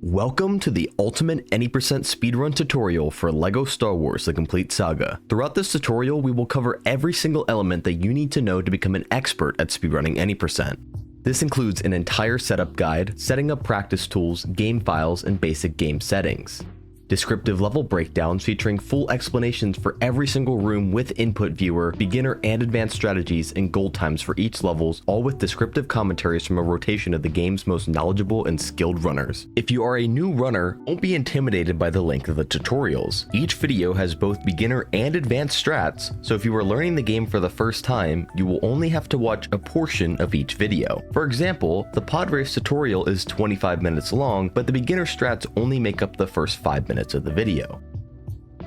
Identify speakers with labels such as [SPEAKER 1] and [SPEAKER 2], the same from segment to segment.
[SPEAKER 1] Welcome to the ultimate any percent speedrun tutorial for LEGO Star Wars: The Complete Saga. Throughout this tutorial, we will cover every single element that you need to know to become an expert at speedrunning any percent. This includes an entire setup guide, setting up practice tools, game files, and basic game settings. Descriptive level breakdowns featuring full explanations for every single room with input viewer, beginner and advanced strategies, and gold times for each levels, all with descriptive commentaries from a rotation of the game's most knowledgeable and skilled runners. If you are a new runner, don't be intimidated by the length of the tutorials. Each video has both beginner and advanced strats, so if you are learning the game for the first time, you will only have to watch a portion of each video. For example, the pod race tutorial is 25 minutes long, but the beginner strats only make up the first 5 minutes of the video.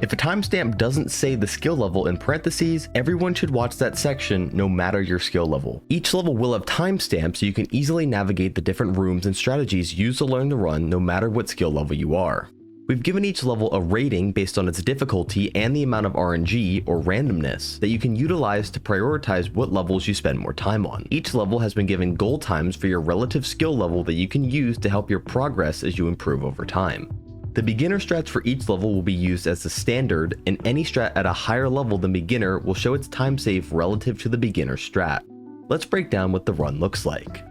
[SPEAKER 1] If a timestamp doesn't say the skill level in parentheses, everyone should watch that section no matter your skill level. Each level will have timestamps so you can easily navigate the different rooms and strategies used to learn to run no matter what skill level you are. We've given each level a rating based on its difficulty and the amount of RNG or randomness that you can utilize to prioritize what levels you spend more time on. Each level has been given goal times for your relative skill level that you can use to help your progress as you improve over time. The beginner strats for each level will be used as the standard, and any strat at a higher level than beginner will show its time save relative to the beginner strat. Let's break down what the run looks like.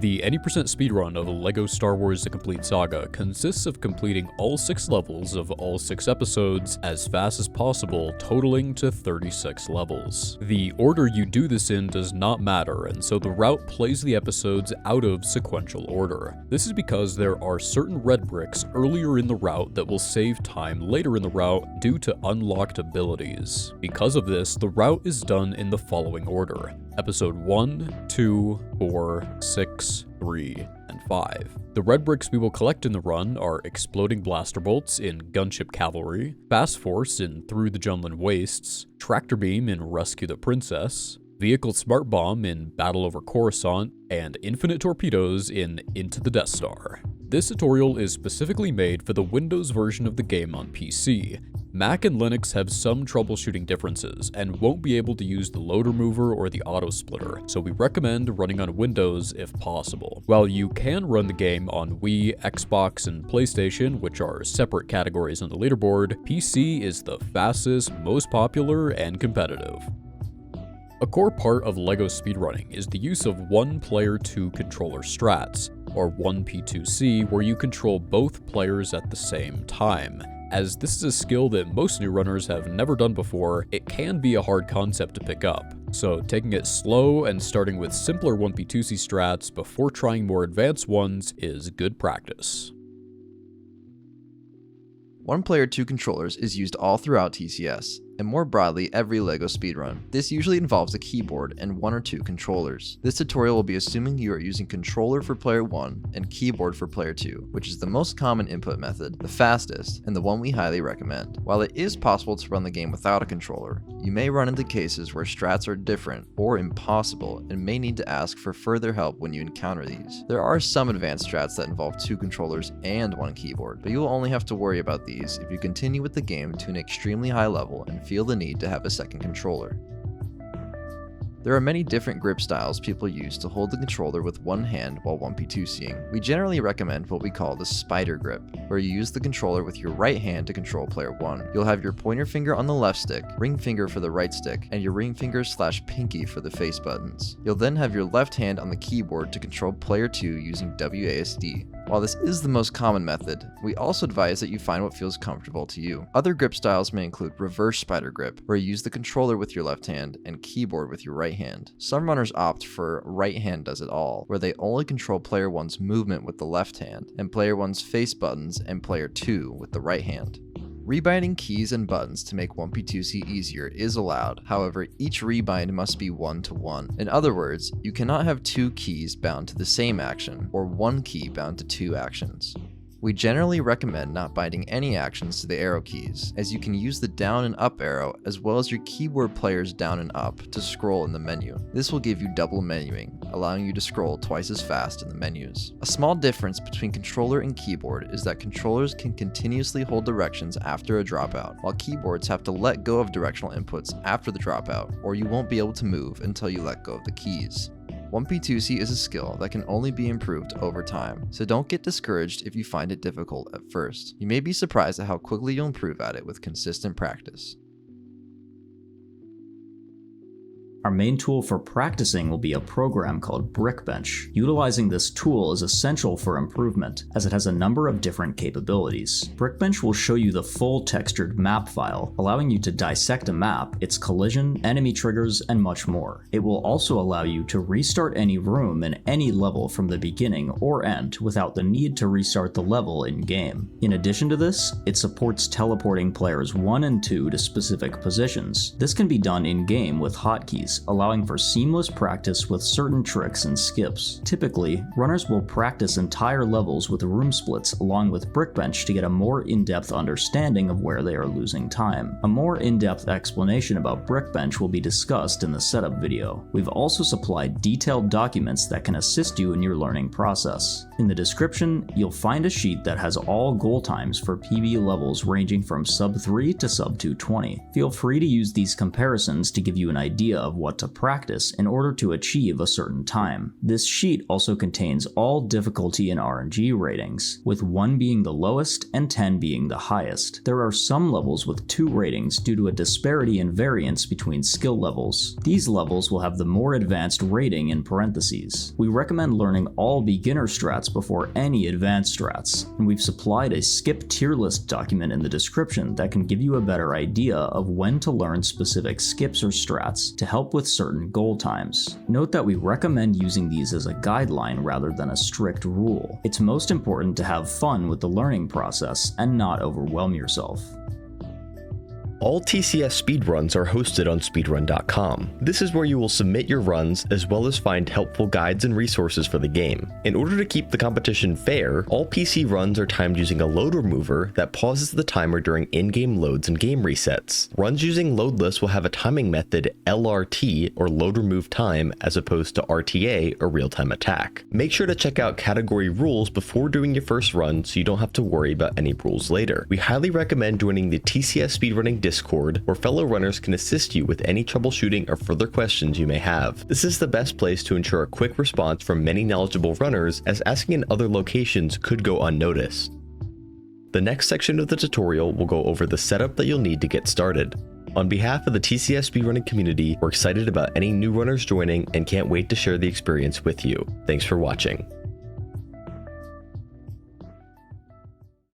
[SPEAKER 2] The any percent speedrun of LEGO Star Wars: The Complete Saga consists of completing all 6 levels of all 6 episodes as fast as possible, totaling to 36 levels. The order you do this in does not matter, and so the route plays the episodes out of sequential order. This is because there are certain red bricks earlier in the route that will save time later in the route due to unlocked abilities. Because of this, the route is done in the following order: Episode 1, 2, 4, 6, 3, and 5. The red bricks we will collect in the run are Exploding Blaster Bolts in Gunship Cavalry, Fast Force in Through the Jumblin' Wastes, Tractor Beam in Rescue the Princess, Vehicle Smart Bomb in Battle over Coruscant, and Infinite Torpedoes in Into the Death Star. This tutorial is specifically made for the Windows version of the game on PC. Mac and Linux have some troubleshooting differences and won't be able to use the load remover or the auto splitter, so we recommend running on Windows if possible. While you can run the game on Wii, Xbox, and PlayStation, which are separate categories on the leaderboard, PC is the fastest, most popular, and competitive. A core part of LEGO speedrunning is the use of 1-player 2 controller strats, or 1P2C, where you control both players at the same time. As this is a skill that most new runners have never done before, it can be a hard concept to pick up. So taking it slow and starting with simpler 1P2C strats before trying more advanced ones is good practice.
[SPEAKER 3] 1-player 2 controllers is used all throughout TCS, and more broadly every LEGO speedrun. This usually involves a keyboard and 1 or 2 controllers. This tutorial will be assuming you are using controller for player 1 and keyboard for player 2, which is the most common input method, the fastest, and the one we highly recommend. While it is possible to run the game without a controller, you may run into cases where strats are different or impossible and may need to ask for further help when you encounter these. There are some advanced strats that involve 2 controllers and 1 keyboard, but you will only have to worry about these if you continue with the game to an extremely high level and feel the need to have a second controller. There are many different grip styles people use to hold the controller with one hand while 1P2C'ing. We generally recommend what we call the spider grip, where you use the controller with your right hand to control player 1. You'll have your pointer finger on the left stick, ring finger for the right stick, and your ring finger / pinky for the face buttons. You'll then have your left hand on the keyboard to control player 2 using WASD. While this is the most common method, we also advise that you find what feels comfortable to you. Other grip styles may include reverse spider grip, where you use the controller with your left hand and keyboard with your right hand. Some runners opt for right hand does it all, where they only control player 1's movement with the left hand, and player 1's face buttons and player 2 with the right hand. Rebinding keys and buttons to make 1P2C easier is allowed, however, each rebind must be 1-to-1. In other words, you cannot have 2 keys bound to the same action, or 1 key bound to 2 actions. We generally recommend not binding any actions to the arrow keys, as you can use the down and up arrow as well as your keyboard player's down and up to scroll in the menu. This will give you double menuing, allowing you to scroll twice as fast in the menus. A small difference between controller and keyboard is that controllers can continuously hold directions after a dropout, while keyboards have to let go of directional inputs after the dropout, or you won't be able to move until you let go of the keys. 1P2C is a skill that can only be improved over time, so don't get discouraged if you find it difficult at first. You may be surprised at how quickly you'll improve at it with consistent practice.
[SPEAKER 4] Our main tool for practicing will be a program called Brickbench. Utilizing this tool is essential for improvement, as it has a number of different capabilities. Brickbench will show you the full textured map file, allowing you to dissect a map, its collision, enemy triggers, and much more. It will also allow you to restart any room in any level from the beginning or end without the need to restart the level in-game. In addition to this, it supports teleporting players 1 and 2 to specific positions. This can be done in-game with hotkeys, allowing for seamless practice with certain tricks and skips. Typically, runners will practice entire levels with room splits along with Brickbench to get a more in-depth understanding of where they are losing time. A more in-depth explanation about Brickbench will be discussed in the setup video. We've also supplied detailed documents that can assist you in your learning process. In the description, you'll find a sheet that has all goal times for PB levels ranging from sub 3 to sub 220. Feel free to use these comparisons to give you an idea of what to practice in order to achieve a certain time. This sheet also contains all difficulty and RNG ratings, with 1 being the lowest and 10 being the highest. There are some levels with 2 ratings due to a disparity in variance between skill levels. These levels will have the more advanced rating in parentheses. We recommend learning all beginner strats before any advanced strats, and we've supplied a skip tier list document in the description that can give you a better idea of when to learn specific skips or strats to help with certain goal times. Note that we recommend using these as a guideline rather than a strict rule. It's most important to have fun with the learning process and not overwhelm yourself.
[SPEAKER 1] All TCS speedruns are hosted on speedrun.com. This is where you will submit your runs as well as find helpful guides and resources for the game. In order to keep the competition fair, all PC runs are timed using a load remover that pauses the timer during in-game loads and game resets. Runs using loadless will have a timing method LRT or load remove time as opposed to RTA or real-time attack. Make sure to check out category rules before doing your first run so you don't have to worry about any rules later. We highly recommend joining the TCS speedrunning Discord, where fellow runners can assist you with any troubleshooting or further questions you may have. This is the best place to ensure a quick response from many knowledgeable runners, as asking in other locations could go unnoticed. The next section of the tutorial will go over the setup that you'll need to get started. On behalf of the TCS speedrunning community, we're excited about any new runners joining and can't wait to share the experience with you. Thanks for watching.